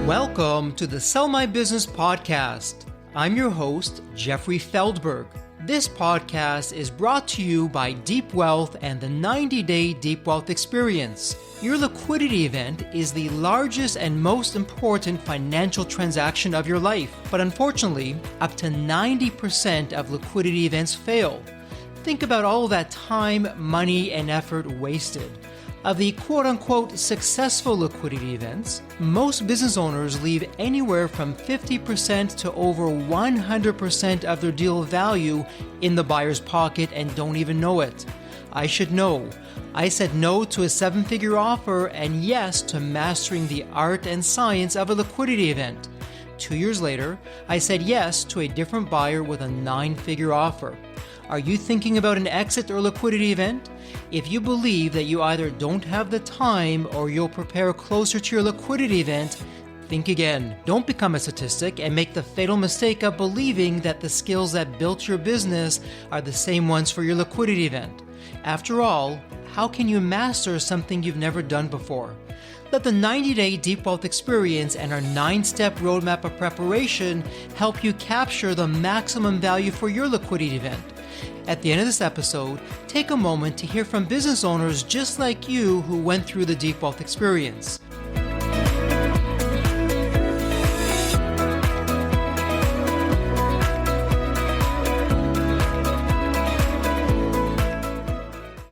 Welcome to the Sell My Business podcast. I'm your host, Jeffrey Feldberg. This podcast is brought to you by Deep Wealth and the 90-Day Deep Wealth Experience. Your liquidity event is the largest and most important financial transaction of your life. But unfortunately, up to 90% of liquidity events fail. Think about all that time, money, and effort wasted. Of the quote-unquote successful liquidity events, most business owners leave anywhere from 50% to over 100% of their deal value in the buyer's pocket and don't even know it. I should know. I said no to a 7-figure offer and yes to mastering the art and science of a liquidity event. 2 years later, I said yes to a different buyer with a 9-figure offer. Are you thinking about an exit or liquidity event? If you believe that you either don't have the time or you'll prepare closer to your liquidity event, think again. Don't become a statistic and make the fatal mistake of believing that the skills that built your business are the same ones for your liquidity event. After all, how can you master something you've never done before? Let the 90-Day Deep Wealth Experience and our 9-step roadmap of preparation help you capture the maximum value for your liquidity event. At the end of this episode, take a moment to hear from business owners just like you who went through the Deep Wealth Experience.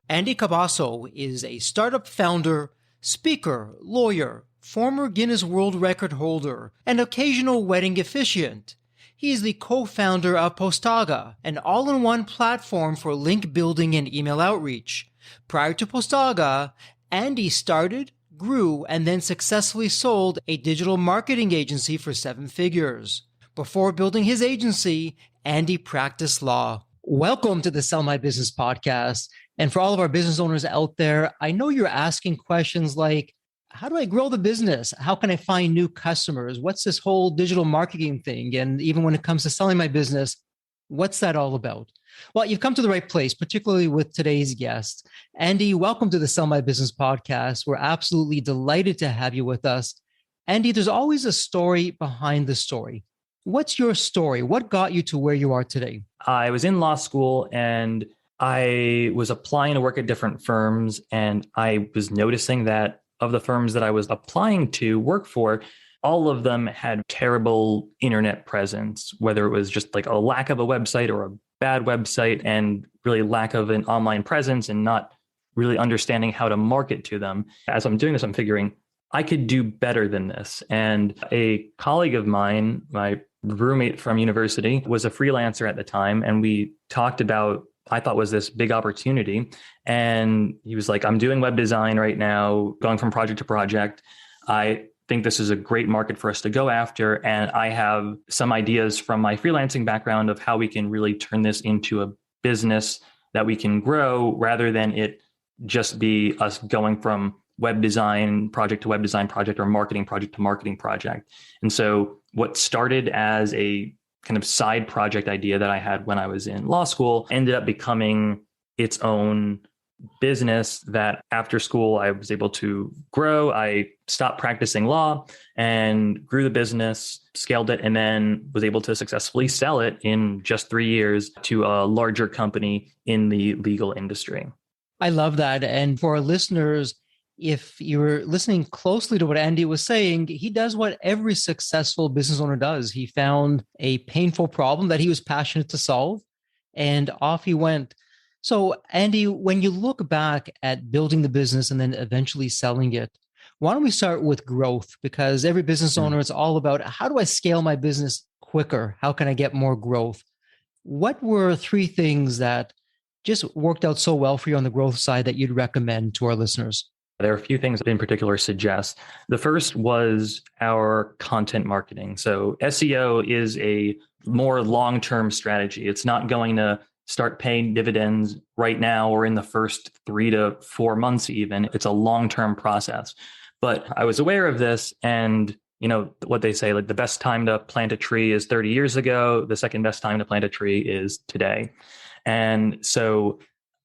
Andy Cabosso is a startup founder, speaker, lawyer, former Guinness World Record holder, and occasional wedding officiant. He is the co-founder of Postaga, an all-in-one platform for link building and email outreach. Prior to Postaga, Andy started, grew, and then successfully sold a digital marketing agency for 7 figures. Before building his agency, Andy practiced law. Welcome to the Sell My Business podcast. And for all of our business owners out there, I know you're asking questions like, how do I grow the business? How can I find new customers? What's this whole digital marketing thing? And even when it comes to selling my business, what's that all about? Well, you've come to the right place, particularly with today's guest. Andy, welcome to the Sell My Business podcast. We're absolutely delighted to have you with us. Andy, there's always a story behind the story. What's your story? What got you to where you are today? I was in law school and I was applying to work at different firms, and I was noticing that of the firms that I was applying to work for, all of them had terrible internet presence, whether it was just like a lack of a website or a bad website and really lack of an online presence and not really understanding how to market to them. As I'm doing this, I'm figuring I could do better than this. And a colleague of mine, my roommate from university, was a freelancer at the time. And we talked about, I thought was this big opportunity. And he was like, I'm doing web design right now, going from project to project. I think this is a great market for us to go after. And I have some ideas from my freelancing background of how we can really turn this into a business that we can grow rather than it just be us going from web design project to web design project or marketing project to marketing project. And so what started as a kind of side project idea that I had when I was in law school ended up becoming its own business that after school I was able to grow. I stopped practicing law and grew the business, scaled it, and then was able to successfully sell it in just 3 years to a larger company in the legal industry. I love that. And for our listeners, if you're listening closely to what Andy was saying, he does what every successful business owner does. He found a painful problem that he was passionate to solve, and off he went. So, Andy, when you look back at building the business and then eventually selling it, why don't we start with growth? Because every business owner, it's all about, how do I scale my business quicker? How can I get more growth? What were 3 things that just worked out so well for you on the growth side that you'd recommend to our listeners? There are a few things that in particular suggest. The first was our content marketing. So SEO is a more long-term strategy. It's not going to start paying dividends right now or in the first 3 to 4 months even. It's a long-term process. But I was aware of this, and you know what they say, like the best time to plant a tree is 30 years ago. The second best time to plant a tree is today. And so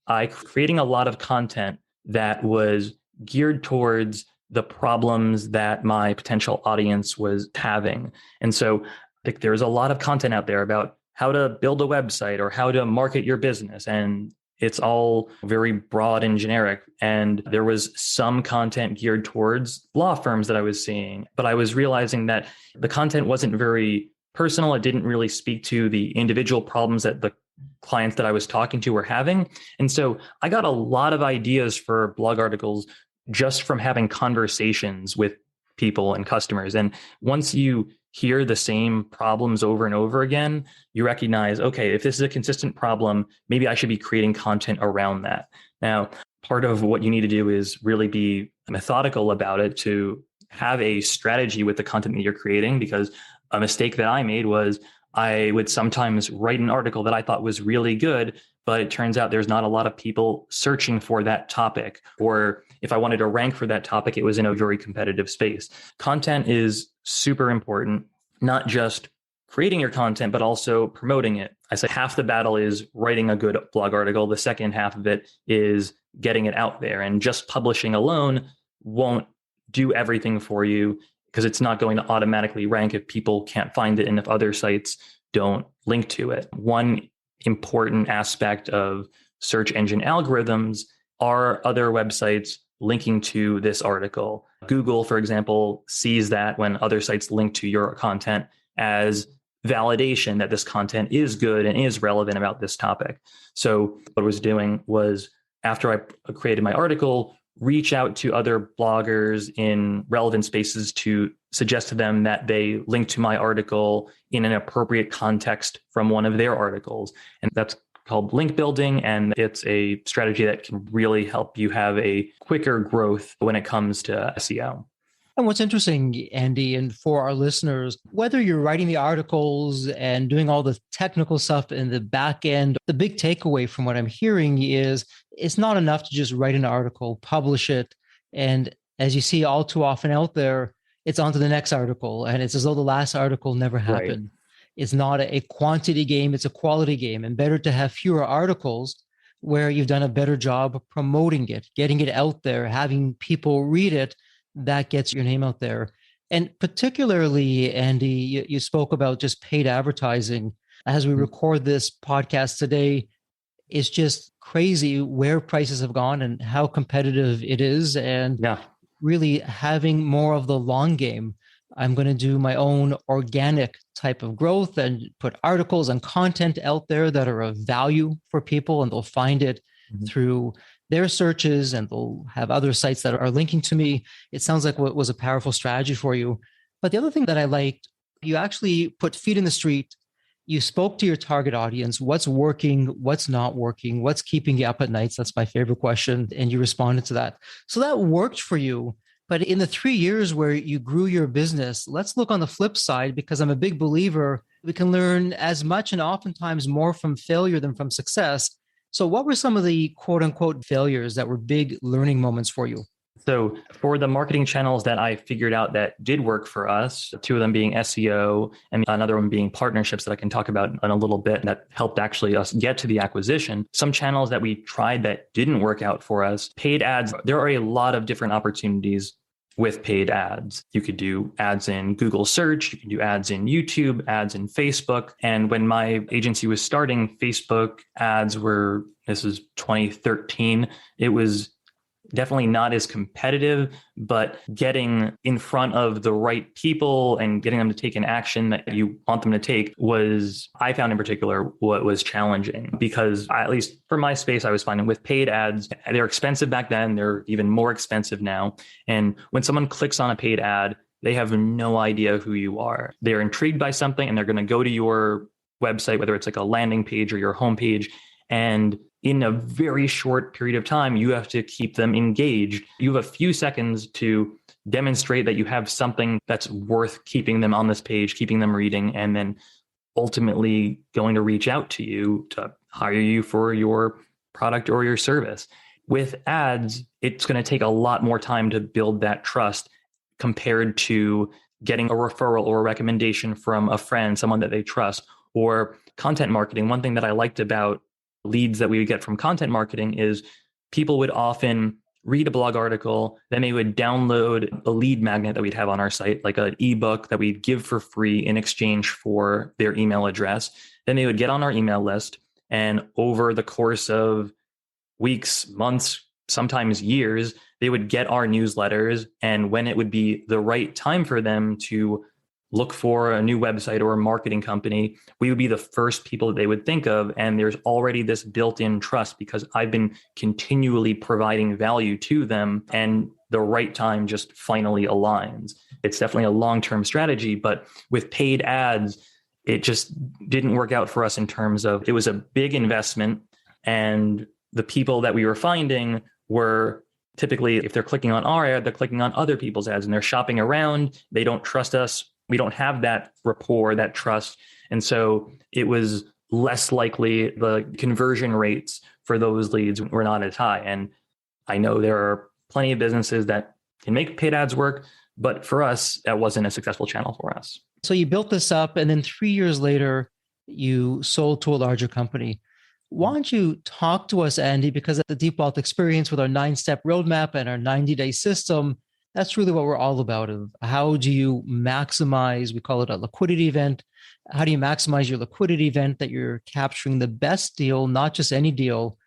I creating a lot of content that was geared towards the problems that my potential audience was having. And so like, there's a lot of content out there about how to build a website or how to market your business. And it's all very broad and generic. And there was some content geared towards law firms that I was seeing, but I was realizing that the content wasn't very personal. It didn't really speak to the individual problems that the clients that I was talking to were having. And so I got a lot of ideas for blog articles just from having conversations with people and customers. And once you hear the same problems over and over again, you recognize, okay, if this is a consistent problem, maybe I should be creating content around that. Now, part of what you need to do is really be methodical about it, to have a strategy with the content that you're creating, because a mistake that I made was I would sometimes write an article that I thought was really good, but it turns out there's not a lot of people searching for that topic. Or if I wanted to rank for that topic, it was in a very competitive space. Content is super important, not just creating your content, but also promoting it. I say half the battle is writing a good blog article. The second half of it is getting it out there. And just publishing alone won't do everything for you, because it's not going to automatically rank if people can't find it and if other sites don't link to it. One important aspect of search engine algorithms are other websites linking to this article. Google, for example, sees that when other sites link to your content as validation that this content is good and is relevant about this topic. So what I was doing was, after I created my article, reach out to other bloggers in relevant spaces to suggest to them that they link to my article in an appropriate context from one of their articles. And that's called link building. And it's a strategy that can really help you have a quicker growth when it comes to SEO. And what's interesting, Andy, and for our listeners, whether you're writing the articles and doing all the technical stuff in the back end, the big takeaway from what I'm hearing is it's not enough to just write an article, publish it. And as you see all too often out there, it's on to the next article. And it's as though the last article never happened. Right. It's not a quantity game, it's a quality game. And better to have fewer articles where you've done a better job promoting it, getting it out there, having people read it. That gets your name out there. And particularly, Andy, you spoke about just paid advertising. As we record this podcast today, it's just crazy where prices have gone and how competitive it is. And really having more of the long game. I'm going to do my own organic type of growth and put articles and content out there that are of value for people, and they'll find it through their searches, and they'll have other sites that are linking to me. It sounds like what was a powerful strategy for you. But the other thing that I liked, you actually put feet in the street. You spoke to your target audience, what's working, what's not working, what's keeping you up at nights. That's my favorite question. And you responded to that. So that worked for you. But in the 3 years where you grew your business, let's look on the flip side, because I'm a big believer we can learn as much and oftentimes more from failure than from success. So what were some of the quote unquote failures that were big learning moments for you? So for the marketing channels that I figured out that did work for us, two of them being SEO and another one being partnerships that I can talk about in a little bit, that helped actually us get to the acquisition. Some channels that we tried that didn't work out for us, paid ads. There are a lot of different opportunities with paid ads. You could do ads in Google search, you can do ads in YouTube, ads in Facebook. And when my agency was starting, Facebook ads were, this is 2013, it was definitely not as competitive, but getting in front of the right people and getting them to take an action that you want them to take was, I found in particular, what was challenging. Because at least for my space, I was finding with paid ads, they're expensive back then, they're even more expensive now. And when someone clicks on a paid ad, they have no idea who you are. They're intrigued by something and they're going to go to your website, whether it's like a landing page or your homepage, and in a very short period of time, you have to keep them engaged. You have a few seconds to demonstrate that you have something that's worth keeping them on this page, keeping them reading, and then ultimately going to reach out to you to hire you for your product or your service. With ads, it's going to take a lot more time to build that trust compared to getting a referral or a recommendation from a friend, someone that they trust, or content marketing. One thing that I liked about leads that we would get from content marketing is people would often read a blog article, then they would download a lead magnet that we'd have on our site, like an ebook that we'd give for free in exchange for their email address. Then they would get on our email list. And over the course of weeks, months, sometimes years, they would get our newsletters. And when it would be the right time for them to look for a new website or a marketing company, we would be the first people that they would think of. And there's already this built-in trust because I've been continually providing value to them, and the right time just finally aligns. It's definitely a long-term strategy, but with paid ads, it just didn't work out for us in terms of it was a big investment, and the people that we were finding were typically, if they're clicking on our ad, they're clicking on other people's ads and they're shopping around. They don't trust us. We don't have that rapport, that trust. And so it was less likely the conversion rates for those leads were not as high. And I know there are plenty of businesses that can make paid ads work, but for us, that wasn't a successful channel for us. So you built this up, and then 3 years later, you sold to a larger company. Why don't you talk to us, Andy, because at the Deep Wealth Experience with our 9-step roadmap and our 90-day system, that's really what we're all about. Of how do you maximize, we call it a liquidity event. How do you maximize your liquidity event that you're capturing the best deal, not just any deal?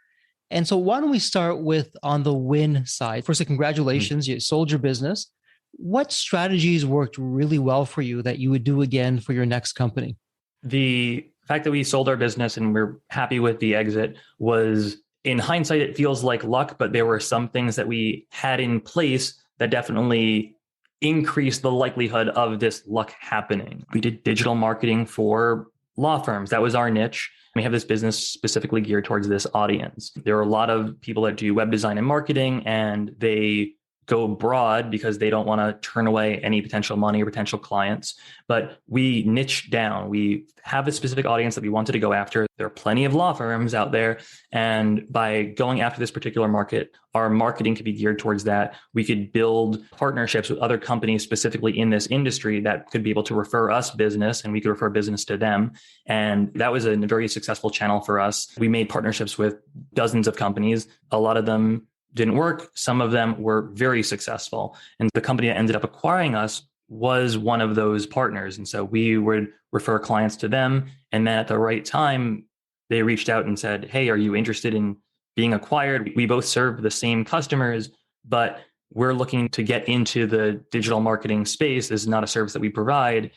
And so why don't we start with on the win side? Firstly, congratulations, you sold your business. What strategies worked really well for you that you would do again for your next company? The fact that we sold our business and we're happy with the exit was, in hindsight, it feels like luck, but there were some things that we had in place that definitely increased the likelihood of this luck happening. We did digital marketing for law firms. That was our niche. We have this business specifically geared towards this audience. There are a lot of people that do web design and marketing, and they go broad because they don't want to turn away any potential money or potential clients. But we niche down. We have a specific audience that we wanted to go after. There are plenty of law firms out there. And by going after this particular market, our marketing could be geared towards that. We could build partnerships with other companies specifically in this industry that could be able to refer us business, and we could refer business to them. And that was a very successful channel for us. We made partnerships with dozens of companies. A lot of them didn't work. Some of them were very successful. And the company that ended up acquiring us was one of those partners. And so we would refer clients to them. And then at the right time, they reached out and said, hey, are you interested in being acquired? We both serve the same customers, but we're looking to get into the digital marketing space. This is not a service that we provide.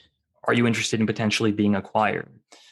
Are you interested in potentially being acquired?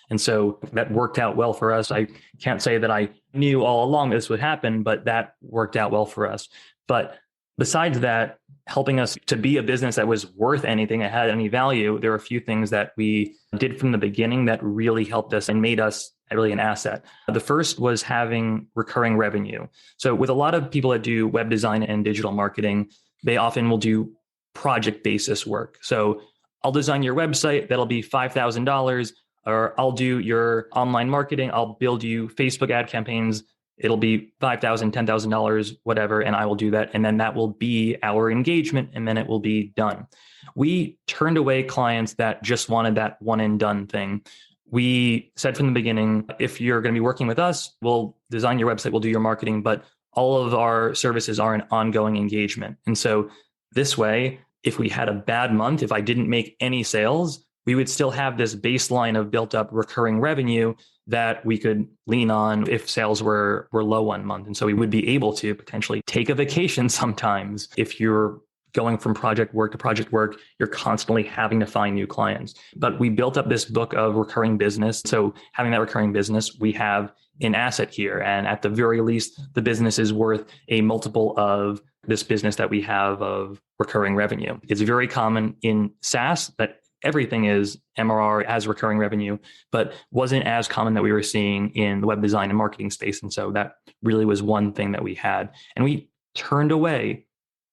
And so that worked out well for us. I can't say that I knew all along this would happen, but that worked out well for us. But besides that, helping us to be a business that was worth anything, that had any value, there are a few things that we did from the beginning that really helped us and made us really an asset. The first was having recurring revenue. So with a lot of people that do web design and digital marketing, they often will do project basis work. So I'll design your website, that'll be $5,000. Or I'll do your online marketing. I'll build you Facebook ad campaigns. It'll be $5,000, $10,000, whatever. And I will do that. And then that will be our engagement. And then it will be done. We turned away clients that just wanted that one and done thing. We said from the beginning, if you're going to be working with us, we'll design your website, we'll do your marketing, but all of our services are an ongoing engagement. And so this way, if we had a bad month, if I didn't make any sales, we would still have this baseline of built up recurring revenue that we could lean on if sales were low one month. And so we would be able to potentially take a vacation sometimes. If you're going from project work to project work, you're constantly having to find new clients. But we built up this book of recurring business. So having that recurring business, we have an asset here. And at the very least, the business is worth a multiple of this business that we have of recurring revenue. It's very common in SaaS that everything is MRR as recurring revenue, but wasn't as common that we were seeing in the web design and marketing space. And so that really was one thing that we had. And we turned away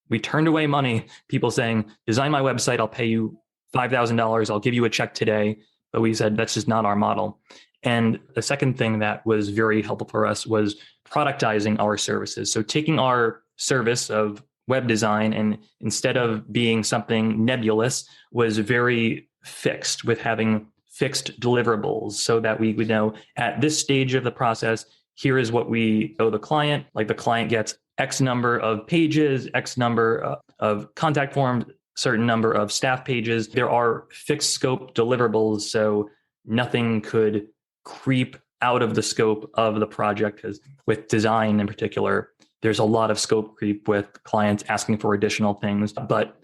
money, people saying, design my website, I'll pay you $5,000, I'll give you a check today. But we said, that's just not our model. And the second thing that was very helpful for us was productizing our services. So taking our service of web design, and instead of being something nebulous, was very fixed, with having fixed deliverables so that we would know at this stage of the process, here is what we owe the client. Like the client gets X number of pages, X number of contact forms, certain number of staff pages. There are fixed scope deliverables, so nothing could creep out of the scope of the project, because with design in particular, there's a lot of scope creep with clients asking for additional things. But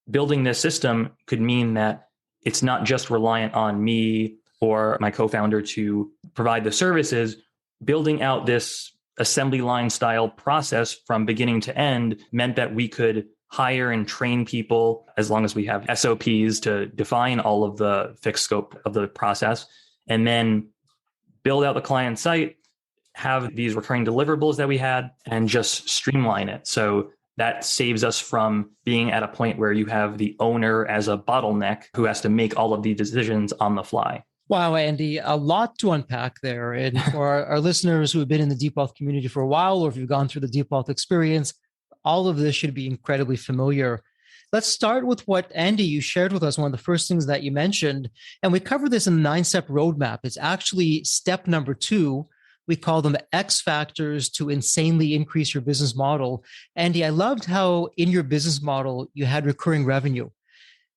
building this system could mean that it's not just reliant on me or my co-founder to provide the services. Building out this assembly line style process from beginning to end meant that we could hire and train people as long as we have SOPs to define all of the fixed scope of the process, and then build out the client site, have these recurring deliverables that we had, and just streamline it. So that saves us from being at a point where you have the owner as a bottleneck who has to make all of these decisions on the fly. Wow, Andy, a lot to unpack there. And for our listeners who have been in the Deep Wealth community for a while, or if you've gone through the Deep Wealth experience, all of this should be incredibly familiar. Let's start with what, Andy, you shared with us, one of the first things that you mentioned. And we covered this in the 9-step roadmap. It's actually step number 2. We call them X factors to insanely increase your business model. Andy, I loved how in your business model, you had recurring revenue.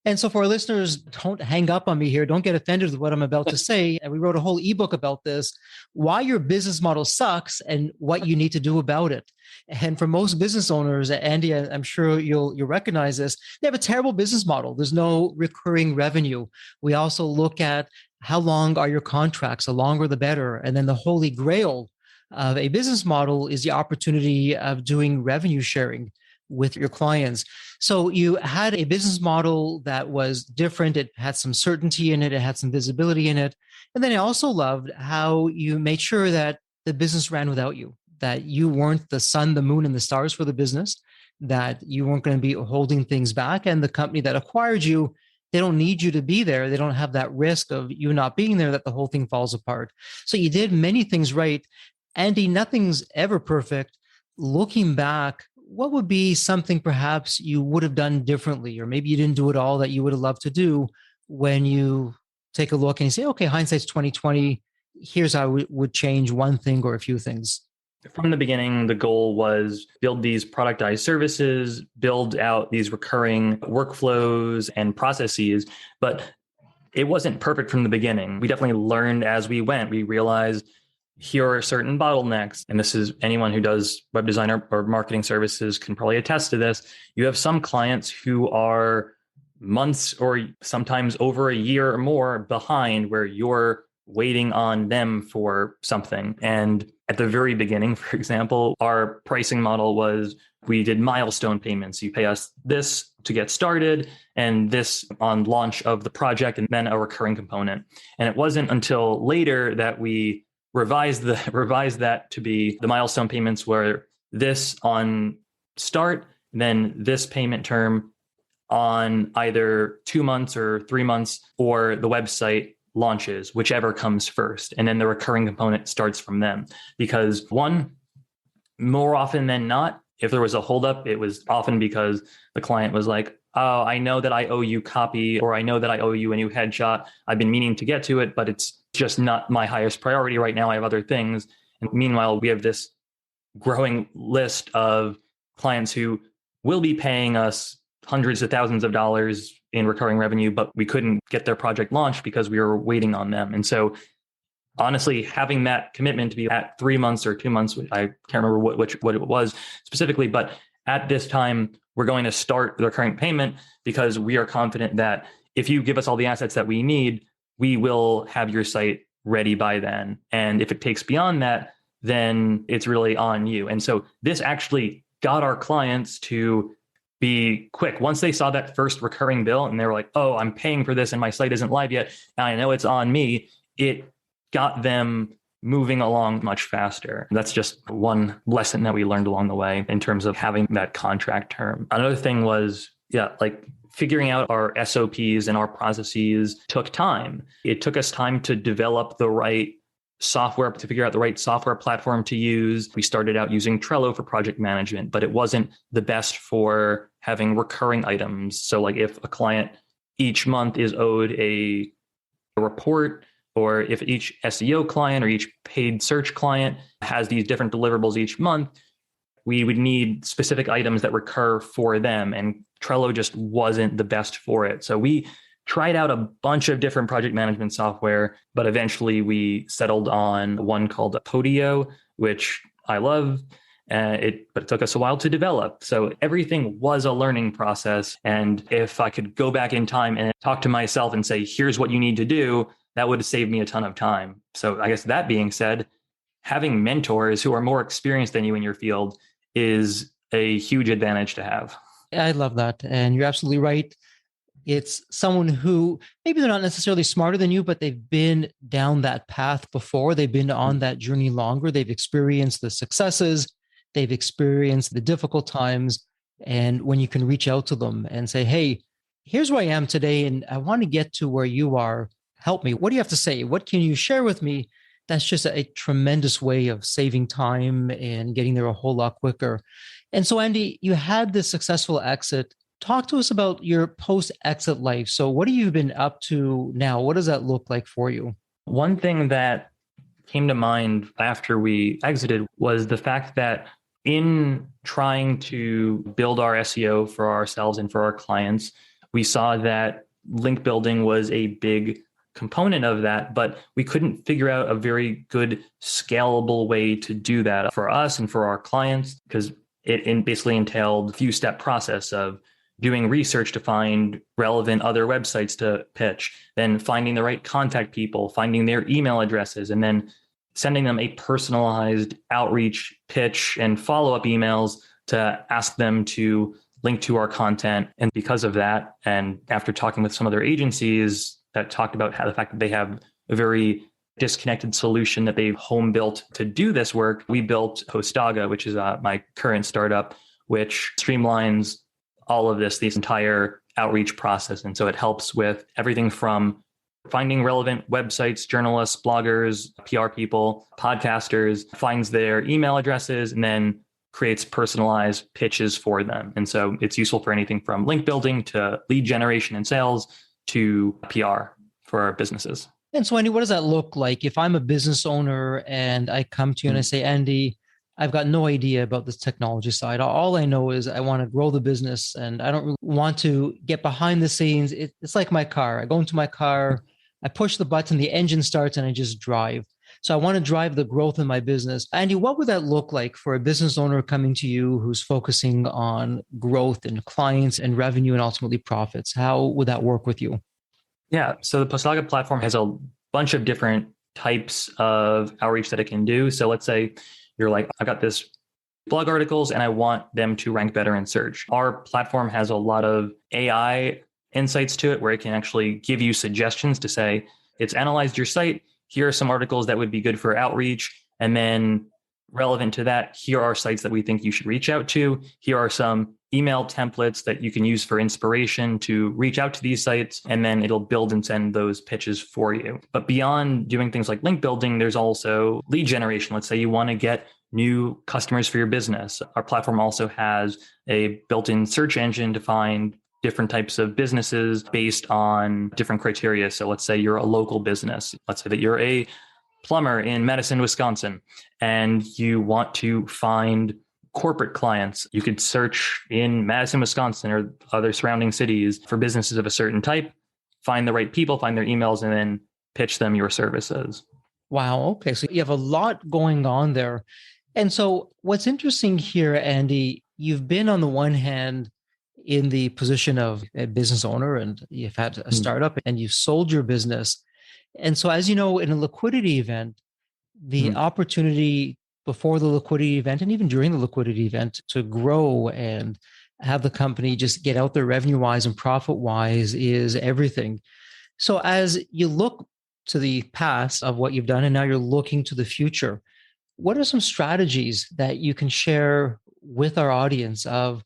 And so for our listeners, don't hang up on me here. Don't get offended with what I'm about to say. And we wrote a whole ebook about this, why your business model sucks and what you need to do about it. And for most business owners, Andy, I'm sure you'll recognize this, they have a terrible business model. There's no recurring revenue. We also look at how long are your contracts, the longer the better. And then the holy grail of a business model is the opportunity of doing revenue sharing with your clients. So you had a business model that was different. It had some certainty in it. It had some visibility in it. And then I also loved how you made sure that the business ran without you, that you weren't the sun, the moon, and the stars for the business, that you weren't going to be holding things back. And the company that acquired you, they don't need you to be there. They don't have that risk of you not being there, that the whole thing falls apart. So you did many things right. Andy, nothing's ever perfect. Looking back, what would be something perhaps you would have done differently, or maybe you didn't do it all that you would have loved to do when you take a look and you say, okay, hindsight's 2020. Here's how we would change one thing or a few things. From the beginning, the goal was build these productized services, build out these recurring workflows and processes, but it wasn't perfect from the beginning. We definitely learned as we went. We realized here are certain bottlenecks. And this is anyone who does web design or marketing services can probably attest to this. You have some clients who are months or sometimes over a year or more behind, where you're waiting on them for something. And at the very beginning, for example, our pricing model was we did milestone payments. You pay us this to get started and this on launch of the project, and then a recurring component. And it wasn't until later that we revised that to be the milestone payments were this on start, then this payment term on either 2 months or 3 months, or the website launches, whichever comes first. And then the recurring component starts from them. Because one, more often than not, if there was a holdup, it was often because the client was like, oh, I know that I owe you copy, or I know that I owe you a new headshot. I've been meaning to get to it, but it's just not my highest priority right now. I have other things. And meanwhile, we have this growing list of clients who will be paying us hundreds of thousands of dollars in recurring revenue, but we couldn't get their project launched because we were waiting on them. And so honestly, having that commitment to be at 3 months or 2 months, I can't remember what it was specifically, but at this time, we're going to start the recurring payment because we are confident that if you give us all the assets that we need, we will have your site ready by then. And if it takes beyond that, then it's really on you. And so this actually got our clients to be quick. Once they saw that first recurring bill and they were like, oh, I'm paying for this and my site isn't live yet, and I know it's on me, it got them moving along much faster. That's just one lesson that we learned along the way in terms of having that contract term. Another thing was, figuring out our SOPs and our processes took time. It took us time to develop the right software, to figure out the right software platform to use. We started out using Trello for project management, but it wasn't the best for having recurring items. So like if a client each month is owed a report, or if each SEO client or each paid search client has these different deliverables each month, we would need specific items that recur for them. And Trello just wasn't the best for it. So we tried out a bunch of different project management software, but eventually we settled on one called Podio, which I love. But it took us a while to develop. So everything was a learning process. And if I could go back in time and talk to myself and say, here's what you need to do, that would have saved me a ton of time. So I guess that being said, having mentors who are more experienced than you in your field is a huge advantage to have. I love that. And you're absolutely right. It's someone who maybe they're not necessarily smarter than you, but they've been down that path before. They've been on that journey longer. They've experienced the successes. They've experienced the difficult times. And when you can reach out to them and say, hey, here's where I am today, and I want to get to where you are. Help me. What do you have to say? What can you share with me? That's just a tremendous way of saving time and getting there a whole lot quicker. And so, Andy, you had this successful exit. Talk to us about your post-exit life. So what have you been up to now? What does that look like for you? One thing that came to mind after we exited was the fact that in trying to build our SEO for ourselves and for our clients, we saw that link building was a big component of that, but we couldn't figure out a very good scalable way to do that for us and for our clients, because it basically entailed a few step process of doing research to find relevant other websites to pitch, then finding the right contact people, finding their email addresses, and then sending them a personalized outreach pitch and follow-up emails to ask them to link to our content. And because of that, and after talking with some other agencies that talked about how the fact that they have a very disconnected solution that they've home built to do this work, we built Hostaga, which is my current startup, which streamlines all of this entire outreach process. And so it helps with everything from finding relevant websites, journalists, bloggers, PR people, podcasters, finds their email addresses, and then creates personalized pitches for them. And so it's useful for anything from link building to lead generation and sales to PR for our businesses. And so, Andy, what does that look like? If I'm a business owner and I come to you and I say, Andy, I've got no idea about this technology side. All I know is I want to grow the business and I don't really want to get behind the scenes. It's like my car. I go into my car, I push the button, the engine starts, and I just drive. So I want to drive the growth in my business. Andy, what would that look like for a business owner coming to you who's focusing on growth and clients and revenue and ultimately profits? How would that work with you? Yeah. So the Postaga platform has a bunch of different types of outreach that it can do. So let's say you're like, I've got this blog articles and I want them to rank better in search. Our platform has a lot of AI insights to it where it can actually give you suggestions to say, it's analyzed your site. Here are some articles that would be good for outreach. And then relevant to that, here are sites that we think you should reach out to. Here are some email templates that you can use for inspiration to reach out to these sites. And then it'll build and send those pitches for you. But beyond doing things like link building, there's also lead generation. Let's say you want to get new customers for your business. Our platform also has a built-in search engine to find different types of businesses based on different criteria. So let's say you're a local business. Let's say that you're a plumber in Madison, Wisconsin, and you want to find corporate clients. You could search in Madison, Wisconsin or other surrounding cities for businesses of a certain type, find the right people, find their emails, and then pitch them your services. Wow. Okay. So you have a lot going on there. And so what's interesting here, Andy, you've been on the one hand in the position of a business owner and you've had a startup and you've sold your business. And so, as you know, in a liquidity event, the opportunity before the liquidity event and even during the liquidity event to grow and have the company just get out there revenue wise and profit wise is everything. So as you look to the past of what you've done and now you're looking to the future, what are some strategies that you can share with our audience of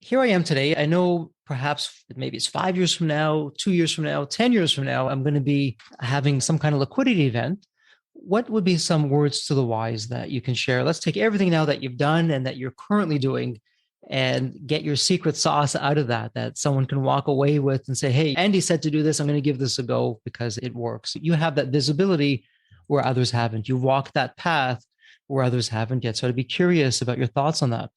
here I am today. I know perhaps maybe it's 5 years from now, 2 years from now, 10 years from now, I'm going to be having some kind of liquidity event. What would be some words to the wise that you can share? Let's take everything now that you've done and that you're currently doing and get your secret sauce out of that someone can walk away with and say, hey, Andy said to do this. I'm going to give this a go because it works. You have that visibility where others haven't. You walk that path where others haven't yet. So I'd be curious about your thoughts on that.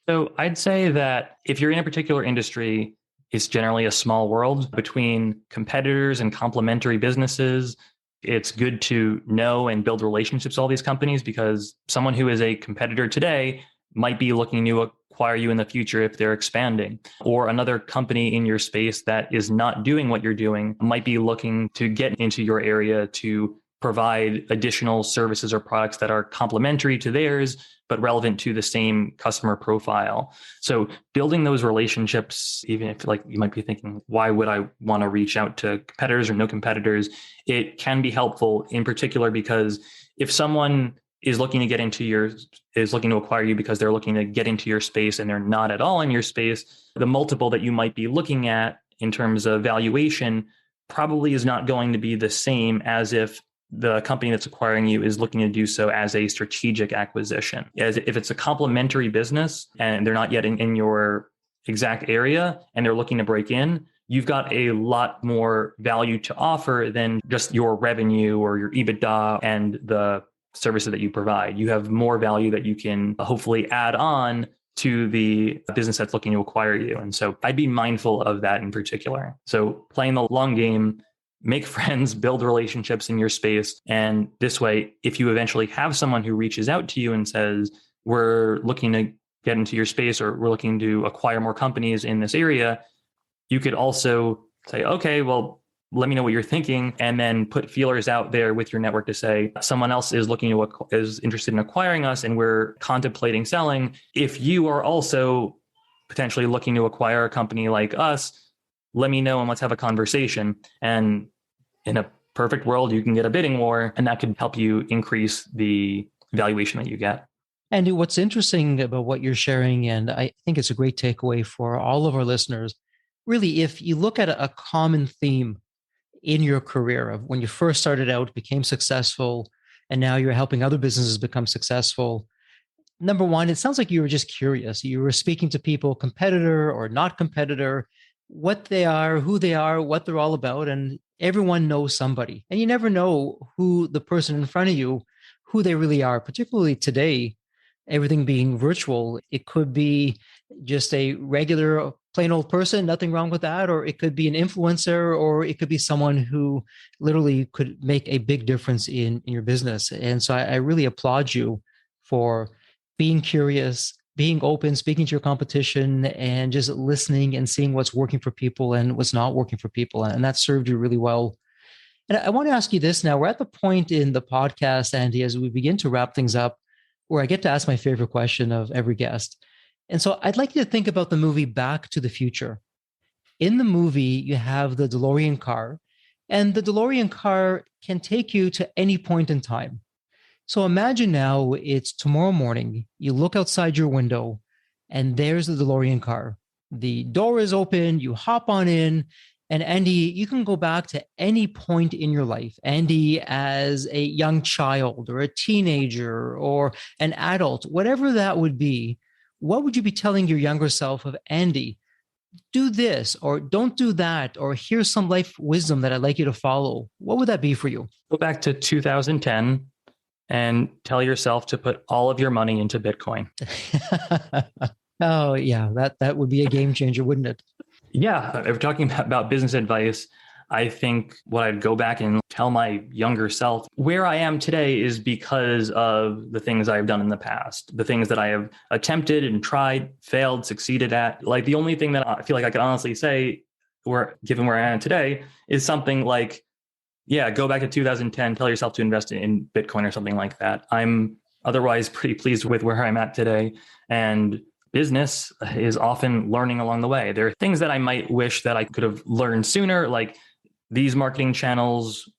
So I'd say that if you're in a particular industry, it's generally a small world between competitors and complementary businesses. It's good to know and build relationships with all these companies because someone who is a competitor today might be looking to acquire you in the future if they're expanding, or another company in your space that is not doing what you're doing might be looking to get into your area to provide additional services or products that are complementary to theirs, but relevant to the same customer profile. So building those relationships, even if like you might be thinking, why would I want to reach out to competitors or no competitors? It can be helpful in particular because if someone is looking to acquire you because they're looking to get into your space and they're not at all in your space, the multiple that you might be looking at in terms of valuation probably is not going to be the same as if the company that's acquiring you is looking to do so as a strategic acquisition. As if it's a complementary business and they're not yet in your exact area and they're looking to break in, you've got a lot more value to offer than just your revenue or your EBITDA and the services that you provide. You have more value that you can hopefully add on to the business that's looking to acquire you. And so I'd be mindful of that in particular. So playing the long game, make friends, build relationships in your space. And this way, if you eventually have someone who reaches out to you and says, we're looking to get into your space or we're looking to acquire more companies in this area, you could also say, okay, well, let me know what you're thinking, and then put feelers out there with your network to say someone else is is interested in acquiring us and we're contemplating selling. If you are also potentially looking to acquire a company like us, let me know and let's have a conversation. And in a perfect world, you can get a bidding war and that could help you increase the valuation that you get. And what's interesting about what you're sharing, and I think it's a great takeaway for all of our listeners, really, if you look at a common theme in your career of when you first started out, became successful, and now you're helping other businesses become successful. Number one, it sounds like you were just curious. You were speaking to people, competitor or not competitor, what they are, who they are, what they're all about. And everyone knows somebody. And you never know who the person in front of you, who they really are, particularly today, everything being virtual. It could be just a regular, plain old person, nothing wrong with that. Or it could be an influencer, or it could be someone who literally could make a big difference in your business. And so I really applaud you for being curious, being open, speaking to your competition, and just listening and seeing what's working for people and what's not working for people. And that served you really well. And I want to ask you this now. We're at the point in the podcast, Andy, as we begin to wrap things up, where I get to ask my favorite question of every guest. And so I'd like you to think about the movie Back to the Future. In the movie, you have the DeLorean car, and the DeLorean car can take you to any point in time. So imagine now it's tomorrow morning, you look outside your window, and there's the DeLorean car. The door is open, you hop on in, and Andy, you can go back to any point in your life. Andy as a young child or a teenager or an adult, whatever that would be, what would you be telling your younger self of, Andy, do this or don't do that, or here's some life wisdom that I'd like you to follow? What would that be for you? Go back to 2010 and tell yourself to put all of your money into Bitcoin. Oh, yeah, that would be a game changer, wouldn't it? Yeah, if we're talking about business advice, I think what I'd go back and tell my younger self, where I am today is because of the things I've done in the past, the things that I have attempted and tried, failed, succeeded at. Like the only thing that I feel like I could honestly say, given where I am today, is something like, yeah, go back to 2010, tell yourself to invest in Bitcoin or something like that. I'm otherwise pretty pleased with where I'm at today. And business is often learning along the way. There are things that I might wish that I could have learned sooner, like these marketing channels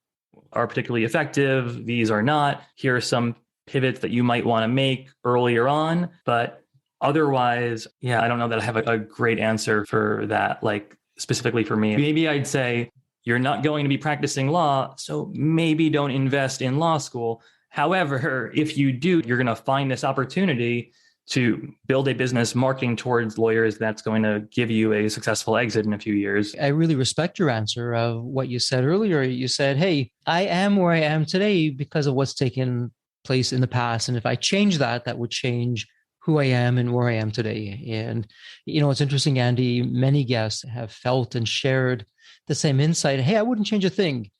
are particularly effective, these are not. Here are some pivots that you might want to make earlier on. But otherwise, yeah, I don't know that I have a great answer for that, like specifically for me. Maybe I'd say, you're not going to be practicing law, so maybe don't invest in law school. However, if you do, you're going to find this opportunity to build a business marketing towards lawyers that's going to give you a successful exit in a few years. I really respect your answer of what you said earlier. You said, hey, I am where I am today because of what's taken place in the past. And if I change that, that would change who I am and where I am today. And, it's interesting, Andy, many guests have felt and shared the same insight. Hey, I wouldn't change a thing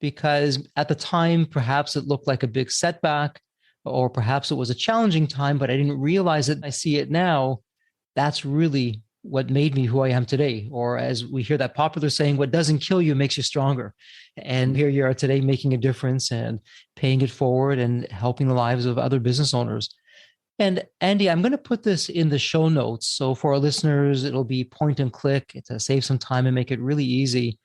because at the time, perhaps it looked like a big setback, or perhaps it was a challenging time, but I didn't realize it. I see it now. That's really what made me who I am today. Or as we hear that popular saying, what doesn't kill you makes you stronger. And here you are today making a difference and paying it forward and helping the lives of other business owners. And Andy, I'm going to put this in the show notes. So for our listeners, it'll be point and click to save some time and make it really easy.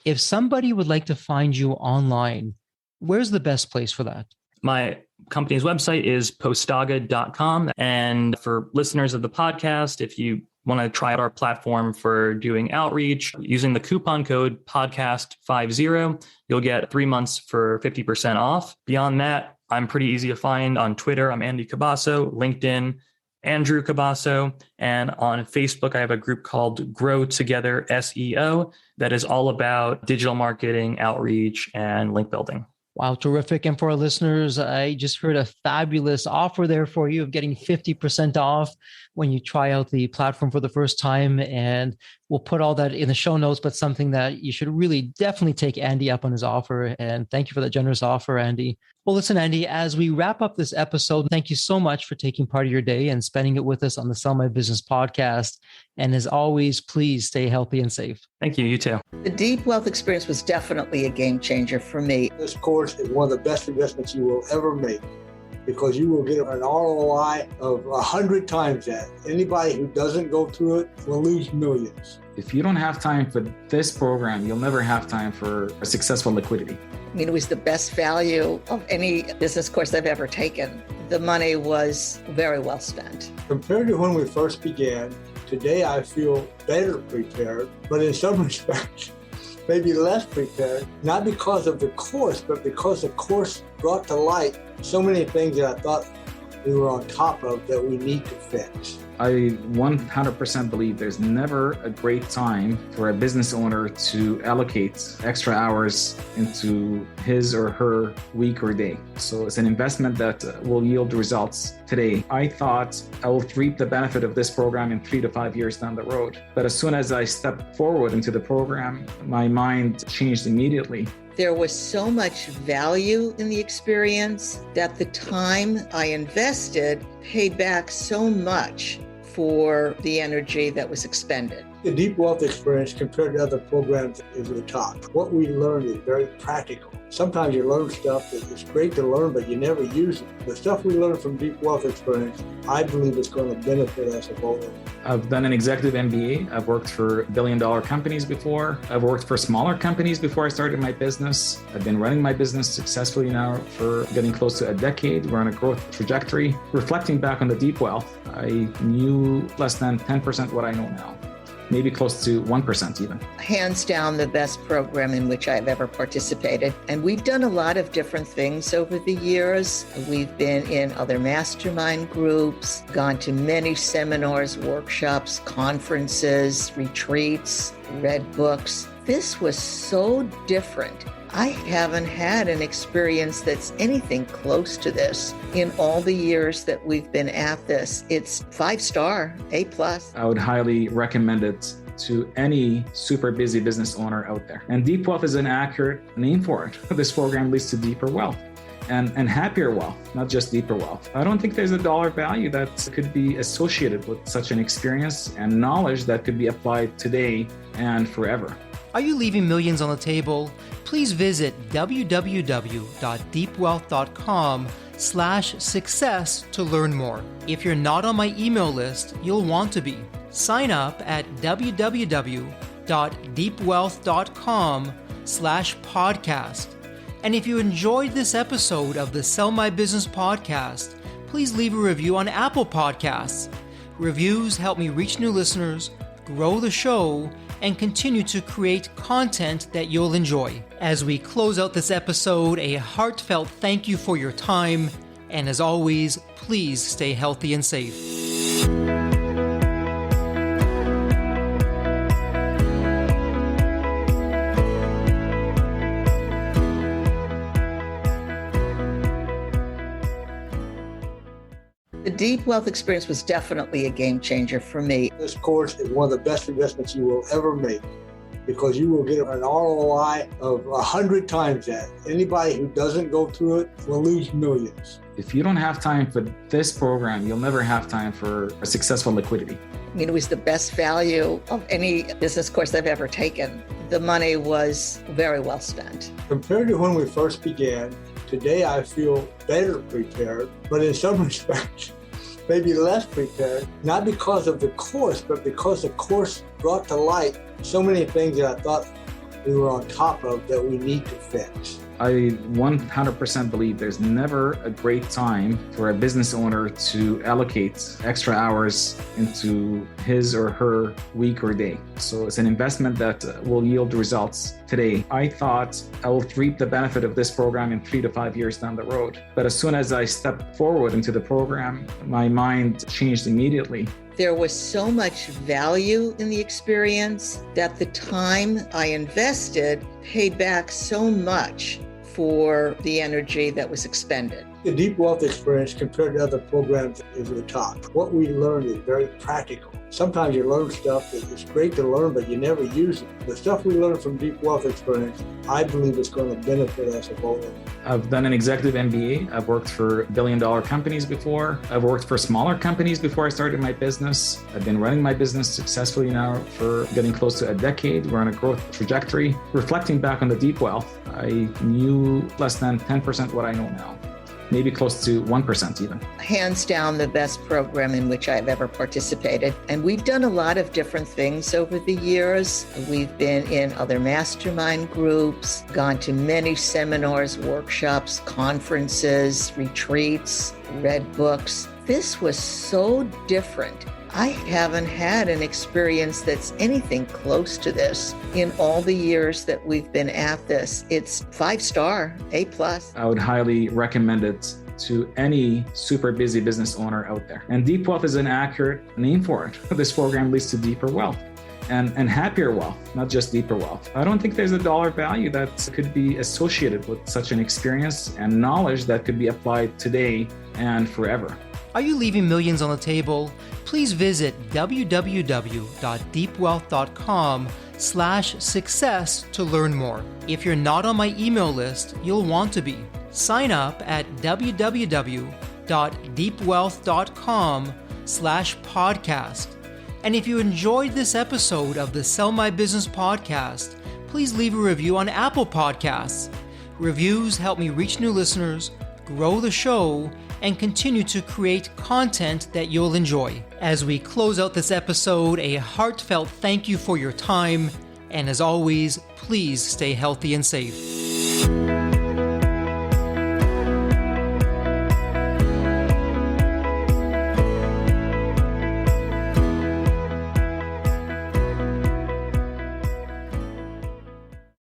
If somebody would like to find you online, where's the best place for that? My company's website is postaga.com. And for listeners of the podcast, if you want to try out our platform for doing outreach, using the coupon code podcast50, you'll get 3 months for 50% off. Beyond that, I'm pretty easy to find on Twitter. I'm Andy Cabasso, LinkedIn, Andrew Cabasso. And on Facebook, I have a group called Grow Together SEO that is all about digital marketing, outreach, and link building. Wow, terrific. And for our listeners, I just heard a fabulous offer there for you of getting 50% off when you try out the platform for the first time. And we'll put all that in the show notes, but something that you should really definitely take Andy up on his offer. And thank you for that generous offer, Andy. Well, listen, Andy, as we wrap up this episode, thank you so much for taking part of your day and spending it with us on the Sell My Business podcast. And as always, please stay healthy and safe. Thank you. You too. The Deep Wealth experience was definitely a game changer for me. This course is one of the best investments you will ever make because you will get an ROI of 100 times that. Anybody who doesn't go through it will lose millions. If you don't have time for this program, you'll never have time for a successful liquidity. I mean, it was the best value of any business course I've ever taken. The money was very well spent. Compared to when we first began, today I feel better prepared, but in some respects, maybe less prepared, not because of the course, but because the course brought to light so many things that I thought we were on top of that we need to fix. I 100% believe there's never a great time for a business owner to allocate extra hours into his or her week or day. So it's an investment that will yield results today. I thought I will reap the benefit of this program in 3 to 5 years down the road. But as soon as I stepped forward into the program, my mind changed immediately. There was so much value in the experience that the time I invested paid back so much for the energy that was expended. The Deep Wealth experience compared to other programs is the top. What we learned is very practical. Sometimes you learn stuff that is great to learn, but you never use it. The stuff we learned from Deep Wealth experience, I believe is going to benefit us both. I've done an executive MBA. I've worked for billion-dollar companies before. I've worked for smaller companies before I started my business. I've been running my business successfully now for getting close to a decade. We're on a growth trajectory. Reflecting back on the Deep Wealth, I knew less than 10% what I know now. Maybe close to 1% even. Hands down, the best program in which I've ever participated. And we've done a lot of different things over the years. We've been in other mastermind groups, gone to many seminars, workshops, conferences, retreats, read books. This was so different. I haven't had an experience that's anything close to this in all the years that we've been at this. It's 5-star, A+. I would highly recommend it to any super busy business owner out there. And Deep Wealth is an accurate name for it. This program leads to deeper wealth and happier wealth, not just deeper wealth. I don't think there's a dollar value that could be associated with such an experience and knowledge that could be applied today and forever. Are you leaving millions on the table? Please visit www.deepwealth.com/success to learn more. If you're not on my email list, you'll want to be. Sign up at www.deepwealth.com/podcast. And if you enjoyed this episode of the Sell My Business podcast, please leave a review on Apple Podcasts. Reviews help me reach new listeners, grow the show, and continue to create content that you'll enjoy. As we close out this episode, a heartfelt thank you for your time. And as always, please stay healthy and safe. Deep Wealth experience was definitely a game changer for me. This course is one of the best investments you will ever make because you will get an ROI of 100 times that. Anybody who doesn't go through it will lose millions. If you don't have time for this program, you'll never have time for a successful liquidity. I mean, it was the best value of any business course I've ever taken. The money was very well spent. Compared to when we first began, today I feel better prepared, but in some respects, maybe less prepared, not because of the course, but because the course brought to light so many things that I thought we were on top of that we need to fix. I 100% believe there's never a great time for a business owner to allocate extra hours into his or her week or day. So it's an investment that will yield results today. I thought I will reap the benefit of this program in 3 to 5 years down the road. But as soon as I stepped forward into the program, my mind changed immediately. There was so much value in the experience that the time I invested paid back so much for the energy that was expended. The Deep Wealth experience compared to other programs is the top. What we learned is very practical. Sometimes you learn stuff that is great to learn, but you never use it. The stuff we learned from Deep Wealth experience, I believe is going to benefit us both. I've done an executive MBA. I've worked for billion-dollar companies before. I've worked for smaller companies before I started my business. I've been running my business successfully now for getting close to a decade. We're on a growth trajectory. Reflecting back on the Deep Wealth, I knew less than 10% what I know now. Maybe close to 1% even. Hands down the best program in which I've ever participated. And we've done a lot of different things over the years. We've been in other mastermind groups, gone to many seminars, workshops, conferences, retreats, read books. This was so different. I haven't had an experience that's anything close to this in all the years that we've been at this. It's 5-star, A+. I would highly recommend it to any super busy business owner out there. And Deep Wealth is an accurate name for it. This program leads to deeper wealth and happier wealth, not just deeper wealth. I don't think there's a dollar value that could be associated with such an experience and knowledge that could be applied today and forever. Are you leaving millions on the table? Please visit www.deepwealth.com/success to learn more. If you're not on my email list, you'll want to be. Sign up at www.deepwealth.com/podcast. And if you enjoyed this episode of the Sell My Business podcast, please leave a review on Apple Podcasts. Reviews help me reach new listeners, grow the show, and continue to create content that you'll enjoy. As we close out this episode, a heartfelt thank you for your time, and as always, please stay healthy and safe.